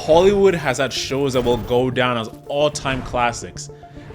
Hollywood has had shows that will go down as all-time classics,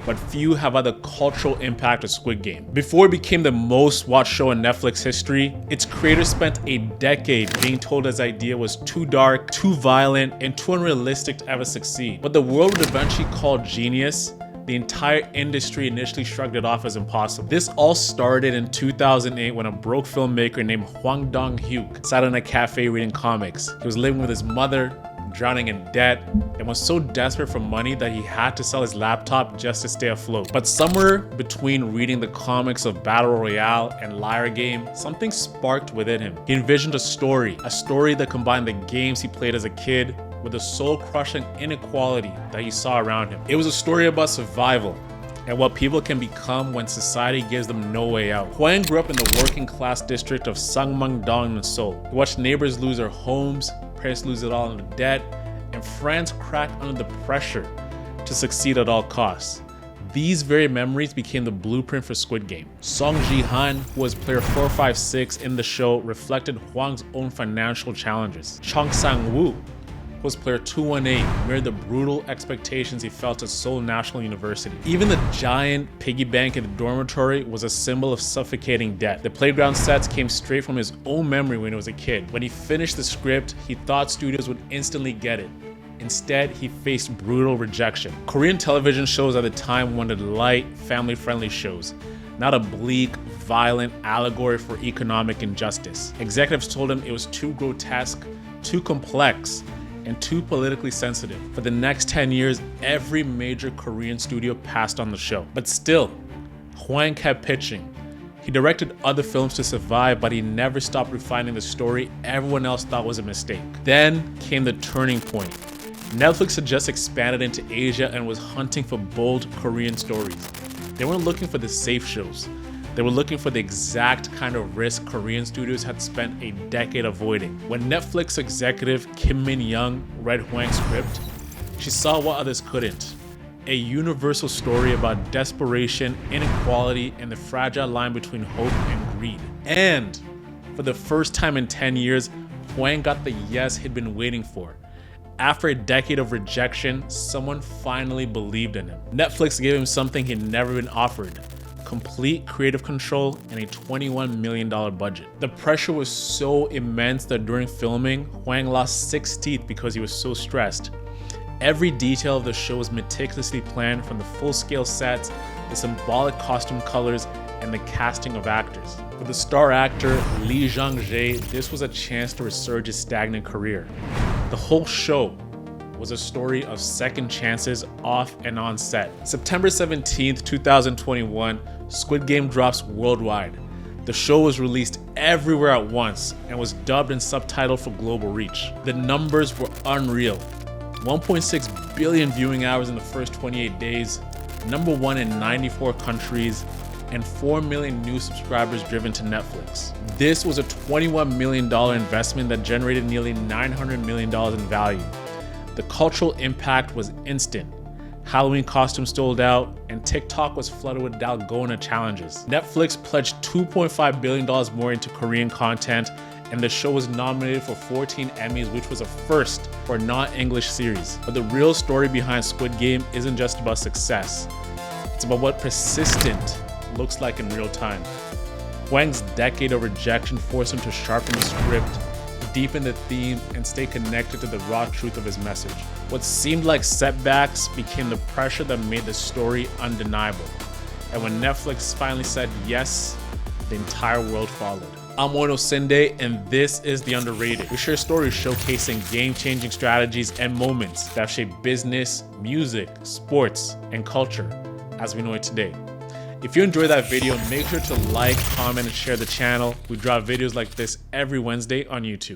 but few have had the cultural impact of Squid Game. Before it became the most watched show in Netflix history, its creator spent a decade being told his idea was too dark, too violent, and too unrealistic to ever succeed. But the world would eventually call genius. The entire industry initially shrugged it off as impossible. This all started in 2008 when a broke filmmaker named Hwang Dong hyuk sat in a cafe reading comics. He was living with his mother, drowning in debt, and was so desperate for money that he had to sell his laptop just to stay afloat. But somewhere between reading the comics of Battle Royale and Liar Game, something sparked within him. He envisioned a story that combined the games he played as a kid with the soul-crushing inequality that he saw around him. It was a story about survival and what people can become when society gives them no way out. Hwang grew up in the working-class district of Sangmang-dong in Seoul. He watched neighbors lose their homes, parents lose it all into debt, and friends crack under the pressure to succeed at all costs. These very memories became the blueprint for Squid Game. Seong Gi, who was player 456 in the show, reflected Hwang's own financial challenges. Cho Sang, who was player 218, mirrored the brutal expectations he felt at Seoul National University. Even the giant piggy bank in the dormitory was a symbol of suffocating debt. The playground sets came straight from his own memory when he was a kid. When he finished the script, he thought studios would instantly get it. Instead, he faced brutal rejection. Korean television shows at the time wanted light, family-friendly shows, not a bleak, violent allegory for economic injustice. Executives told him it was too grotesque, too complex, and too politically sensitive. For the next 10 years, every major Korean studio passed on the show. But still, Hwang kept pitching. He directed other films to survive, but he never stopped refining the story everyone else thought was a mistake. Then came the turning point. Netflix had just expanded into Asia and was hunting for bold Korean stories. They weren't looking for the safe shows. They were looking for the exact kind of risk Korean studios had spent a decade avoiding. When Netflix executive Kim Min-young read Hwang's script, she saw what others couldn't. A universal story about desperation, inequality, and the fragile line between hope and greed. And for the first time in 10 years, Hwang got the yes he'd been waiting for. After a decade of rejection, someone finally believed in him. Netflix gave him something he'd never been offered: complete creative control and a $21 million budget. The pressure was so immense that during filming, Hwang lost 6 teeth because he was so stressed. Every detail of the show was meticulously planned, from the full-scale sets, the symbolic costume colors, and the casting of actors. For the star actor Lee Jung-jae, this was a chance to resurge his stagnant career. The whole show was a story of second chances off and on set. September 17th, 2021, Squid Game drops worldwide. The show was released everywhere at once and was dubbed and subtitled for global reach. The numbers were unreal. 1.6 billion viewing hours in the first 28 days, #1 in 94 countries, and 4 million new subscribers driven to Netflix. This was a $21 million investment that generated nearly $900 million in value. The cultural impact was instant. Halloween costumes sold out, and TikTok was flooded with Dalgona challenges. Netflix pledged $2.5 billion more into Korean content, and the show was nominated for 14 Emmys, which was a first for a non-English series. But the real story behind Squid Game isn't just about success. It's about what persistent looks like in real time. Hwang's decade of rejection forced him to sharpen the script, deepen the theme, and stay connected to the raw truth of his message. What seemed like setbacks became the pressure that made the story undeniable. And when Netflix finally said yes, the entire world followed. I'm Ono Sinde, and this is The Underrated. We share stories showcasing game-changing strategies and moments that have shaped business, music, sports, and culture as we know it today. If you enjoyed that video, make sure to like, comment, and share the channel. We drop videos like this every Wednesday on YouTube.